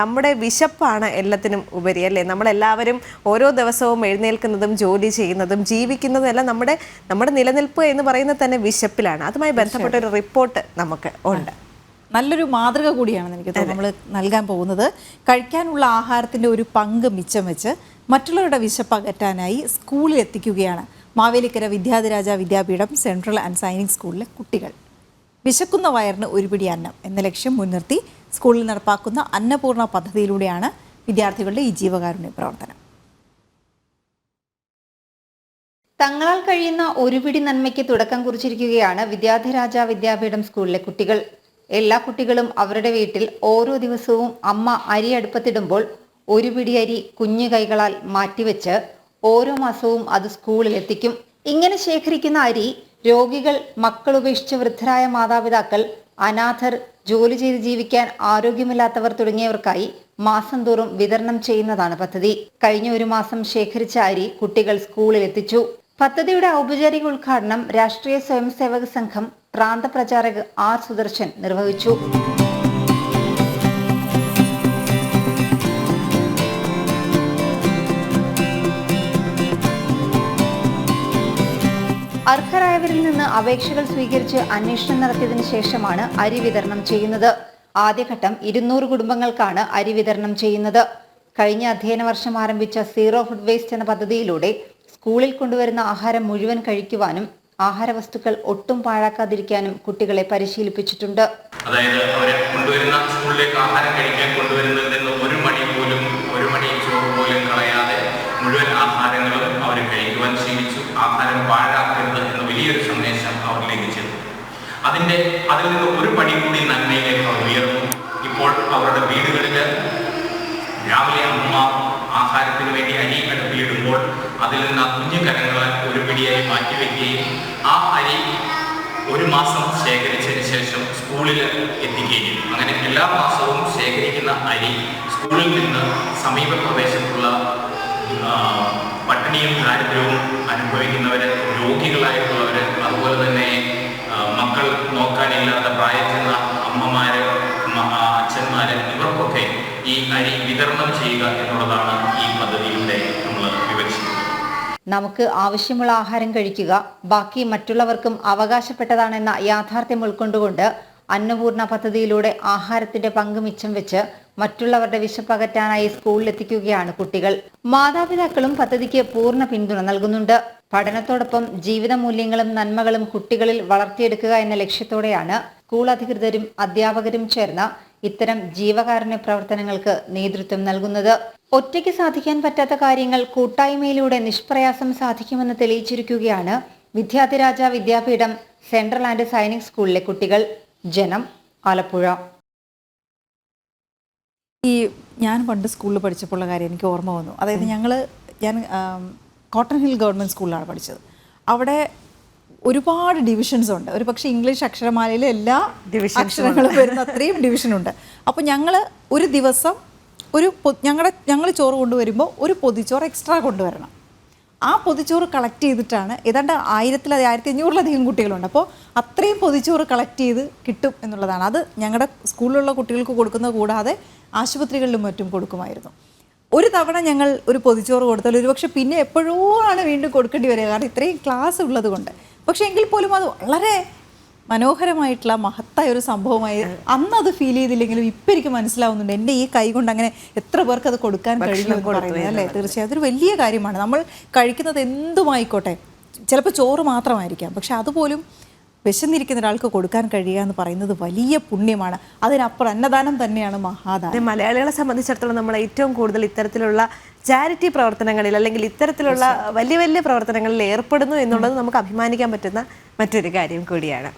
നമ്മുടെ വിശപ്പാണ് എല്ലാത്തിനും ഉപരി അല്ലേ. നമ്മളെല്ലാവരും ഓരോ ദിവസവും എഴുന്നേൽക്കുന്നതും ജോലി ചെയ്യുന്നതും ജീവിക്കുന്നതും എല്ലാം നമ്മുടെ നിലനിൽപ്പ് എന്ന് പറയുന്നത് തന്നെ വിശപ്പിലാണ്. അതുമായി ബന്ധപ്പെട്ട ഒരു റിപ്പോർട്ട് നമുക്ക് ഉണ്ട്. നല്ലൊരു മാതൃക കൂടിയാണ് എനിക്ക് തോന്നുന്നത് നമ്മൾ നൽകാൻ പോകുന്നത്. കഴിക്കാനുള്ള ആഹാരത്തിൻ്റെ ഒരു പങ്ക് മിച്ചം വെച്ച് മറ്റുള്ളവരുടെ വിശപ്പ് അകറ്റാനായി സ്കൂളിൽ എത്തിക്കുകയാണ് മാവേലിക്കര വിദ്യാധിരാജ വിദ്യാപീഠം സെൻട്രൽ ആൻഡ് സൈനിക് സ്കൂളിലെ കുട്ടികൾ. വിശക്കുന്ന വയറിന് ഒരു പിടി അന്നം എന്ന ലക്ഷ്യം മുൻനിർത്തി സ്കൂളിൽ നടപ്പാക്കുന്ന അന്നപൂർണ പദ്ധതിയിലൂടെയാണ് വിദ്യാർത്ഥികളുടെ ഈ ജീവകാരുണ്യ പ്രവർത്തനം. തങ്ങളാൽ കഴിയുന്ന ഒരു പിടി നന്മയ്ക്ക് തുടക്കം കുറിച്ചിരിക്കുകയാണ് വിദ്യാധിരാജ വിദ്യാപീഠം സ്കൂളിലെ കുട്ടികൾ. എല്ലാ കുട്ടികളും അവരുടെ വീട്ടിൽ ഓരോ ദിവസവും അമ്മ അരി അടുപ്പത്തിടുമ്പോൾ ഒരു പിടി അരി കുഞ്ഞു കൈകളാൽ മാറ്റിവെച്ച് ഓരോ മാസവും അത് സ്കൂളിൽ എത്തിക്കും. ഇങ്ങനെ ശേഖരിക്കുന്ന അരി രോഗികൾ, മക്കൾ ഉപേക്ഷിച്ച വൃദ്ധരായ മാതാപിതാക്കൾ, അനാഥർ, ജോലി ചെയ്ത് ജീവിക്കാൻ ആരോഗ്യമില്ലാത്തവർ തുടങ്ങിയവർക്കായി മാസം തോറും വിതരണം ചെയ്യുന്നതാണ് പദ്ധതി. കഴിഞ്ഞ ഒരു മാസം ശേഖരിച്ച അരി കുട്ടികൾ സ്കൂളിൽ എത്തിച്ചു. പദ്ധതിയുടെ ഔപചാരിക ഉദ്ഘാടനം രാഷ്ട്രീയ സ്വയംസേവക സംഘം പ്രാന്തപ്രചാരക് ആർ സുദർശൻ നിർവഹിച്ചു. അർഹരായവരിൽ നിന്ന് അപേക്ഷകൾ സ്വീകരിച്ച് അന്വേഷണം നടത്തിയതിനു ശേഷമാണ് അരി വിതരണം ചെയ്യുന്നത്. ആദ്യഘട്ടം 200 കുടുംബങ്ങൾക്കാണ് അരി വിതരണം ചെയ്യുന്നത്. കഴിഞ്ഞ അധ്യയന വർഷം ആരംഭിച്ച സീറോ ഫുഡ് വേസ്റ്റ് എന്ന പദ്ധതിയിലൂടെ സ്കൂളിൽ കൊണ്ടുവരുന്ന ആഹാരം മുഴുവൻ കഴിക്കുവാനും ആഹാര വസ്തുക്കൾ ഒട്ടും പാഴാക്കാതിരിക്കാനും കുട്ടികളെ പരിശീലിപ്പിച്ചിട്ടുണ്ട്. അതായത് അവരെ കൊണ്ടുവരുന്ന സ്കൂളിലേക്ക് ആഹാരം കഴിക്കാൻ കൊണ്ടുവരുന്നതിൽ നിന്ന് ഒരു മണി ചോറ് പോലും കളയാതെ മുഴുവൻ ആഹാരങ്ങളും അവർ കഴിക്കുവാൻ ശീലിച്ചു. ആഹാരം പാഴാക്കരുത് എന്ന വലിയൊരു സന്ദേശം അവരിലേക്ക് ചെന്നു. അതിൽ നിന്ന് ഒരു പടി കൂടി നന്മയിലേക്ക് അവർ ഉയർന്നു. ഇപ്പോൾ അവരുടെ വീടുകളിൽ രാവിലെ അമ്മ ആഹാരത്തിന് വേണ്ടി അരി അടുപ്പിലിടുമ്പോൾ അതിൽ നിന്ന് ആ കുഞ്ഞു കരങ്ങളാൽ ഒരു പിടി അരി മാറ്റിവെക്കുകയും ആ അരി ഒരു മാസം ശേഖരിച്ചതിന് ശേഷം സ്കൂളിൽ എത്തിക്കുകയും അങ്ങനെ എല്ലാ മാസവും ശേഖരിക്കുന്ന അരി സ്കൂളിൽ നിന്ന് സമീപ പ്രദേശത്തുള്ള പട്ടിണിയും ദാരിദ്ര്യവും അനുഭവിക്കുന്നവര്, രോഗികളായിട്ടുള്ളവര്, അതുപോലെ തന്നെ മക്കൾ നോക്കാനില്ലാത്ത പ്രായത്തിലുള്ള അമ്മമാര്, അച്ഛന്മാര്, ഇവർക്കൊക്കെ ഈ അരി വിതരണം ചെയ്യുക എന്നുള്ളതാണ് ഈ പദ്ധതിയിലൂടെ നമ്മൾ വിവരിച്ചിട്ടുള്ളത്. നമുക്ക് ആവശ്യമുള്ള ആഹാരം കഴിക്കുക, ബാക്കി മറ്റുള്ളവർക്കും അവകാശപ്പെട്ടതാണെന്ന യാഥാർത്ഥ്യം ഉൾക്കൊണ്ടുകൊണ്ട് അന്നപൂർണ പദ്ധതിയിലൂടെ ആഹാരത്തിന്റെ പങ്ക് മിച്ചം വെച്ച് മറ്റുള്ളവരുടെ വിശപ്പകറ്റാനായി സ്കൂളിലെത്തിക്കുകയാണ് കുട്ടികൾ. മാതാപിതാക്കളും പദ്ധതിക്ക് പൂർണ്ണ പിന്തുണ നൽകുന്നുണ്ട്. പഠനത്തോടൊപ്പം ജീവിത മൂല്യങ്ങളും നന്മകളും കുട്ടികളിൽ വളർത്തിയെടുക്കുക എന്ന ലക്ഷ്യത്തോടെയാണ് സ്കൂൾ അധികൃതരും അധ്യാപകരും ചേർന്ന് ഇത്തരം ജീവകാരുണ്യ പ്രവർത്തനങ്ങൾക്ക് നേതൃത്വം നൽകുന്നത്. ഒറ്റയ്ക്ക് സാധിക്കാൻ പറ്റാത്ത കാര്യങ്ങൾ കൂട്ടായ്മയിലൂടെ നിഷ്പ്രയാസം സാധിക്കുമെന്ന് തെളിയിച്ചിരിക്കുകയാണ് വിദ്യാധിരാജ വിദ്യാപീഠം സെൻട്രൽ ആൻഡ് സൈനിക് സ്കൂളിലെ കുട്ടികൾ. ജനം, ആലപ്പുഴ. ഞാൻ പണ്ട് സ്കൂളിൽ പഠിച്ചപ്പോഴുള്ള കാര്യം എനിക്ക് ഓർമ്മ വന്നു. അതായത് ഞാൻ കോട്ടൺ ഹിൽ ഗവൺമെൻറ് സ്കൂളിലാണ് പഠിച്ചത്. അവിടെ ഒരുപാട് ഡിവിഷൻസ് ഉണ്ട്. ഒരു പക്ഷേ ഇംഗ്ലീഷ് അക്ഷരമാലയിൽ എല്ലാ അക്ഷരങ്ങളും വരുന്ന അത്രയും ഡിവിഷനുണ്ട്. അപ്പോൾ ഞങ്ങൾ ഒരു ദിവസം ഞങ്ങൾ ചോറ് കൊണ്ടുവരുമ്പോൾ ഒരു പൊതിച്ചോറ് എക്സ്ട്രാ കൊണ്ടുവരണം. ആ പൊതിച്ചോറ് കളക്ട് ചെയ്തിട്ടാണ് ഏതാണ്ട് 1500-1500 കുട്ടികളുണ്ട്. അപ്പോൾ അത്രയും പൊതിച്ചോറ് കളക്ട് ചെയ്ത് കിട്ടും എന്നുള്ളതാണ്. അത് ഞങ്ങളുടെ സ്കൂളിലുള്ള കുട്ടികൾക്ക് കൊടുക്കുന്നത് കൂടാതെ ആശുപത്രികളിലും മറ്റും കൊടുക്കുമായിരുന്നു. ഒരു തവണ ഞങ്ങൾ ഒരു പൊതിച്ചോറ് കൊടുത്താൽ ഒരുപക്ഷെ പിന്നെ എപ്പോഴോ ആണ് വീണ്ടും കൊടുക്കേണ്ടി വരിക, കാരണം ഇത്രയും ക്ലാസ് ഉള്ളത് കൊണ്ട്. പക്ഷേ എങ്കിൽ പോലും അത് വളരെ മനോഹരമായിട്ടുള്ള മഹത്തായ ഒരു സംഭവമായി അന്ന് അത് ഫീൽ ചെയ്തില്ലെങ്കിലും ഇപ്പം എനിക്ക് മനസ്സിലാവുന്നുണ്ട്. എൻ്റെ ഈ കൈ കൊണ്ട് അങ്ങനെ എത്ര പേർക്ക് അത് കൊടുക്കാൻ കഴിയുമെന്ന് പറയുന്നത് അല്ലേ. തീർച്ചയായും അതൊരു വലിയ കാര്യമാണ്. നമ്മൾ കഴിക്കുന്നത് എന്തുമായിക്കോട്ടെ, ചിലപ്പോൾ ചോറ് മാത്രമായിരിക്കാം, പക്ഷെ അതുപോലും വിശന്നിരിക്കുന്ന ഒരാൾക്ക് കൊടുക്കാൻ കഴിയുക എന്ന് പറയുന്നത് വലിയ പുണ്യമാണ്. അതിനപ്പുറം അന്നദാനം തന്നെയാണ് മഹാദാനം. മലയാളികളെ സംബന്ധിച്ചിടത്തോളം നമ്മൾ ഏറ്റവും കൂടുതൽ ഇത്തരത്തിലുള്ള ചാരിറ്റി പ്രവർത്തനങ്ങളിൽ അല്ലെങ്കിൽ ഇത്തരത്തിലുള്ള വലിയ വലിയ പ്രവർത്തനങ്ങളിൽ ഏർപ്പെടുന്നു എന്നുള്ളത് നമുക്ക് അഭിമാനിക്കാൻ പറ്റുന്ന മറ്റൊരു കാര്യം കൂടിയാണ്.